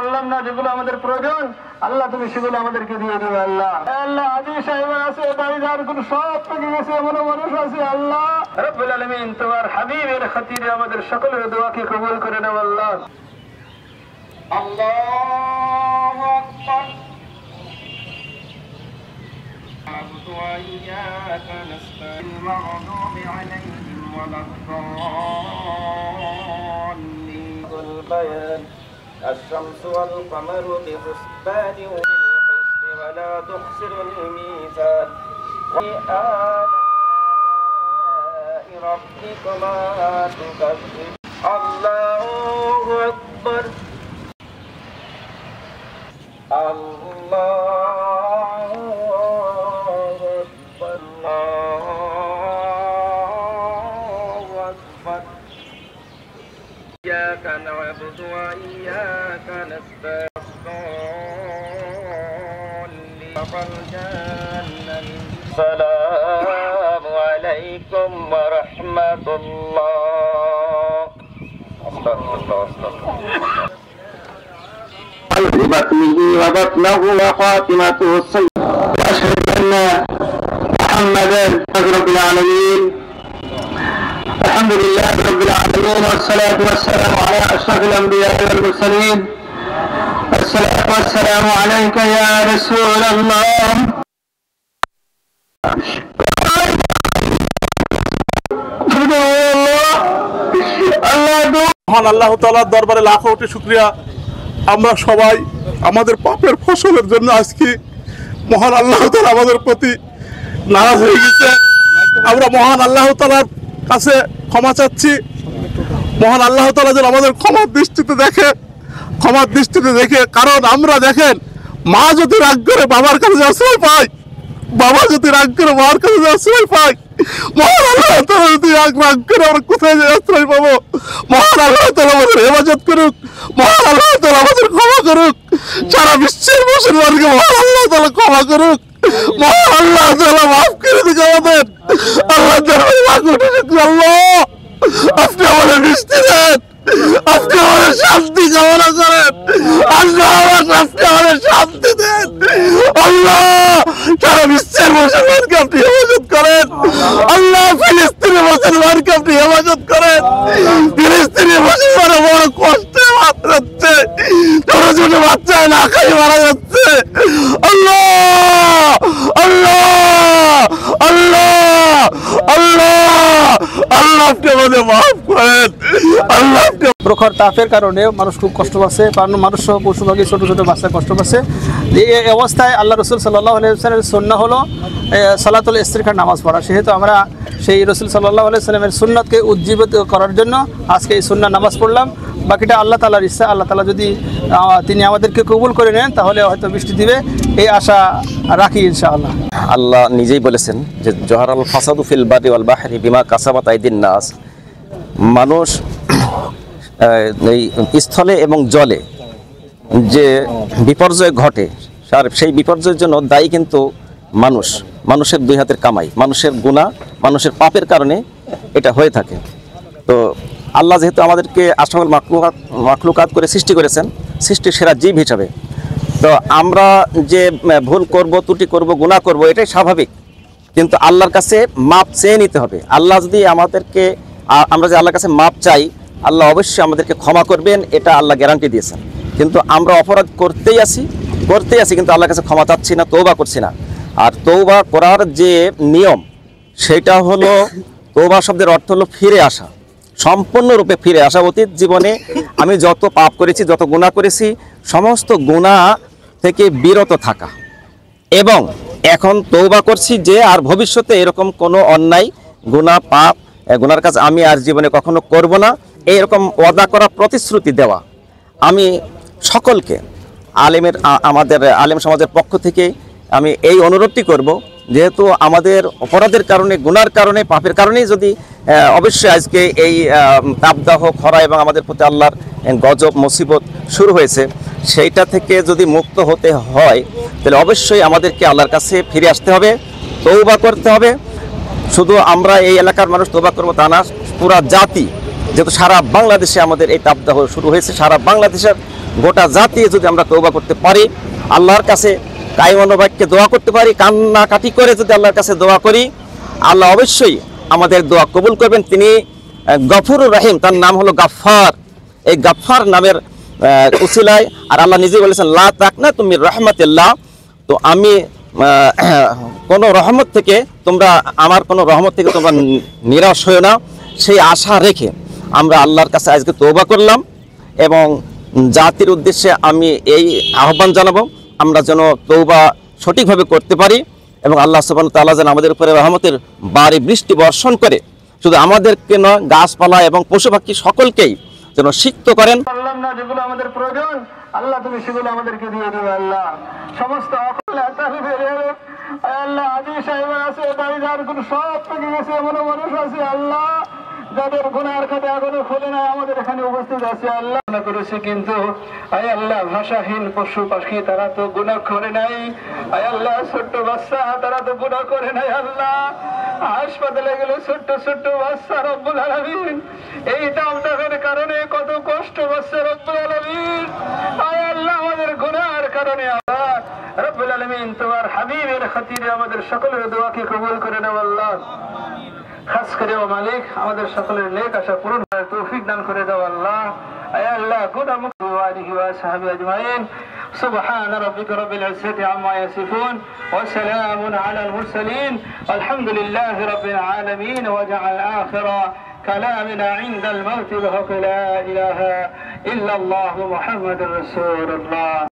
পারলাম না, যেগুলো আমাদের প্রয়োজন আল্লাহ তুমি সেগুলো আমাদেরকে দিয়ে দিবে আল্লাহ। আল্লাহ আজি সাহেব আছে, দাড়িদার গুলো সব পেকে গেছে, এমন মানুষ আছে আল্লাহ রব্বুল আলামিন তোমার হাবিবের খাতিরে আমাদের সকলের দোয়াকে কবুল করে নাও আল্লাহ। আল্লাহু আকবার। وإياك نستعين المغضوب عليهم ولا الضالين. البيان الشمس والقمر بحسبان بالحسن ولا تخسر الميزان وبآلاء ربكما تكذبان. الله أكبر. الله أكبر. الله أكبر. إياك نعبد وإياك نستعين. السلام عليكم ورحمة الله. أستغفر الله أستغفر الله. بطنه وبطنه وخاتمته السيئة. وأشهد أن محمدا رب العالمين. الحمد لله رب العالمين والصلاة والسلام على أشرف الأنبياء والمرسلين. الصلاة والسلام عليك يا رسول الله. মহান আল্লাহ তাআলার দরবারে লাখো কোটি শুকরিয়া। আমরা সবাই আমাদের পাপের ফসলের জন্য আজকে মহান আল্লাহ তাআলা আমাদের প্রতি নারাজ হয়ে গেছে। আমরা মহান আল্লাহ তাআলার কাছে ক্ষমা চাচ্ছি। মহান আল্লাহ তাআলা যেন আমাদের ক্ষমার দৃষ্টিতে দেখে, কারণ আমরা দেখেন, মা যদি রাগ করে বাবার কাছে আশ্রয় পায়, বাবা যদি রাগ করে মার কাছে আশ্রয় পায়, মহান আল্লাহ তাআলা যদি রাগ করে আমরা কোথায় যে আশ্রয় পাবো? মহান আল্লাহ তাআলা আমাদের হেফাজত করুক, মহান আল্লাহ তাআলা আমাদের ক্ষমা করুক, সারা বিশ্বের মুসলমানকে মহান আল্লাহ তাআলা ক্ষমা করুক, মহান আল্লাহ তাআলা মাফ করে দিক আমাদের। আল্লাহ আল্লাহ আপনি আমাদের বৃষ্টি দেন, আপনি আমাদের শান্তি কামনা করেন, আল্লাহ আপনি আমাদের শান্তি দেন। আল্লাহ সারা বিশ্বের মুসলমানকে আপনি হেফাজত করেন। আল্লাহ ফিলিস্তিনের মুসলমানকে আপনি হেফাজত করেন। ফিলিস্তিনের মুসলমান বড় কষ্টে মারা যাচ্ছে, ছোট ছোট বাচ্চায় না খাই মারা যাচ্ছে। আল্লাহ আল্লাহ আল্লাহ আল্লাহ আল্লাহ আপনি আমাদের মাফ করেন। আল্লাহ প্রখর তাপের কারণে মানুষ খুব কষ্ট পাচ্ছে, মানুষ সহ পশু পাখি ছোটো ছোটো বাচ্চা কষ্ট পাচ্ছে। এই অবস্থায় আল্লাহ রসুল সাল্লাল্লাহু আলাইহি ওয়াসাল্লামের সুন্নাহ হলো সালাতুল ইস্তিরখার নামাজ পড়া। সেহেতু আমরা সেই রসুল সাল্লাল্লাহু আলাইহি ওয়াসাল্লামের সুন্নাতকে উজ্জীবিত করার জন্য আজকে এই সুন্নাহ নামাজ পড়লাম। বাকিটা আল্লাহ তাআলার ইচ্ছা। আল্লাহ তাআলা যদি তিনি আমাদেরকে কবুল করে নেন তাহলে হয়তো বৃষ্টি দিবে, এই আশা রাখি ইনশাআল্লাহ। আল্লাহ নিজেই বলেছেন যে জহারাল ফাসাদু ফিল বারি ওয়াল বাহরি বিমা কাসাবাত আইদিন নাস। মানুষ এই স্থলে এবং জলে যে বিপর্যয় ঘটে, সেই বিপর্যয়ের জন্য দায়ী কিন্তু মানুষের দুই হাতের কামাই, মানুষের গুনাহ, মানুষের পাপের কারণে এটা হয়ে থাকে। তো আল্লাহ যেহেতু আমাদেরকে আশরাফুল মাখলুকাত করে সৃষ্টি করেছেন, সৃষ্টির সেরা জীব হিসাবে, তো আমরা যে ভুল করব, ত্রুটি করব, গুনাহ করব, এটাই স্বাভাবিক। কিন্তু আল্লাহর কাছে মাপ চেয়ে নিতে হবে। আল্লাহ যদি আমরা যে আল্লাহর কাছে মাপ চাই, আল্লাহ অবশ্যই আমাদেরকে ক্ষমা করবেন, এটা আল্লাহ গ্যারান্টি দিয়েছেন। কিন্তু আমরা অপরাধ করতেই আছি, কিন্তু আল্লাহর কাছে ক্ষমা চাচ্ছি না, তওবা করছি না। আর তওবা করার যে নিয়ম, সেটা হলো, তওবা শব্দের অর্থ হলো ফিরে আসা, সম্পূর্ণরূপে ফিরে আসা। অতীত জীবনে আমি যত পাপ করেছি, যত গুনাহ করেছি, সমস্ত গুনাহ থেকে বিরত থাকা, এবং এখন তওবা করছি যে আর ভবিষ্যতে এরকম কোনো অন্যায়, গুনাহ, পাপ, গুনার কাজ আমি আর জীবনে কখনো করব না, এইরকম ওয়াদা করা, প্রতিশ্রুতি দেওয়া। আমি সকলকে আমাদের আলেম সমাজের পক্ষ থেকে আমি এই অনুরোধটি করব, যেহেতু আমাদের অপরাধের কারণে, গুনার কারণে, পাপের কারণেই যদি অবশ্যই আজকে এই তাপদাহ, খরা এবং আমাদের প্রতি আল্লাহর গজব, মুসিবত শুরু হয়েছে, সেইটা থেকে যদি মুক্ত হতে হয় তাহলে অবশ্যই আমাদেরকে আল্লাহর কাছে ফিরে আসতে হবে, তওবা করতে হবে। শুধু আমরা এই এলাকার মানুষ তওবা করবো তা না, পুরা জাতি, যেহেতু সারা বাংলাদেশে আমাদের এই তাপদাহ শুরু হয়েছে, সারা বাংলাদেশের গোটা জাতি যদি আমরা তওবা করতে পারি, আল্লাহর কাছে কায়মনো বাক্যে দোয়া করতে পারি, কান্নাকাটি করে যদি আল্লাহর কাছে দোয়া করি, আল্লাহ অবশ্যই আমাদের দোয়া কবুল করবেন। তিনি গফুরুর রহিম, তার নাম হলো গাফফার। এই গাফফার নামের উসিলায়, আর আল্লাহ নিজে বলেছেন লা তাকনাতু মির রাহমাতিল্লাহ, তো আমি কোনো রহমত থেকে তোমরা, আমার কোনো রহমত থেকে তোমরা নিরাশ হয়েও না, সেই আশা রেখে আমরা আল্লাহর কাছে আজকে তওবা করলাম। এবং জাতির উদ্দেশ্যে আমি এই আহ্বান জানাবো, আমরা যেন তওবা সঠিকভাবে করতে পারি এবং আল্লাহ সুবহানাহু ওয়া তাআলা যেন আমাদের উপরে রহমতের বাড়ি বৃষ্টি বর্ষণ করে, শুধু আমাদেরকে নয়, গাছপালা এবং পশু পাখি সকলকেই যেন সিক্ত করেন। বললাম না যেগুলো আমাদের প্রয়োজন, আল্লাহ তুমি সেগুলো আমাদেরকে দিয়ে দেবে। আল্লাহ সমস্ত আল্লাহ আদি সাহেব আছে, দাবিদার কোন সব পেকে গেছে, এমন মানুষ আছে আল্লাহ যাদের গুনার খাতে এখনো খোলে না, আমাদের এখানে উপস্থিত আছে আল্লাহ করেছে, কিন্তু আয় আল্লাহ ভাষাহীন পশু পাখি তারা তো গুনাহ করে নাই, আয় আল্লাহ ছোট্ট বাচ্চা তারা তো গুনাহ করে নাই আল্লাহ, হাসপাতালে গেল ছোট্ট ছোট্ট বাচ্চা, রব্বুল আলামিন এই দামদামের কারণে কত কষ্ট পাচ্ছে রব্বুল আলামিন, আয় আল্লাহ আমাদের গুনার কারণে আল্লাহ রব্বুল আলামিন তোমার হাবিবের খাতিরে আমাদের সকলের দোয়াকে কবুল করে নাও আল্লাহ। খাস করে ও মালিক আমাদের সকলের নেক আশা পূরণ করার তৌফিক দান করে দাও আল্লাহ। আয় আল্লাহ গুনাহমুক্ত আলিহি ওয়া সাহবি আজমাইন। সুবহান রাব্বিকা রাব্বিল ইজ্জাতি আম্মা ইয়াসিফুন ওয়া সালামুন আলাল মুরসালিন আলহামদুলিল্লাহি রাব্বিল আলামিন ওয়া জাআল আখিরা كلامنا عند الموت بحق لا إله إلا الله محمد رسول الله.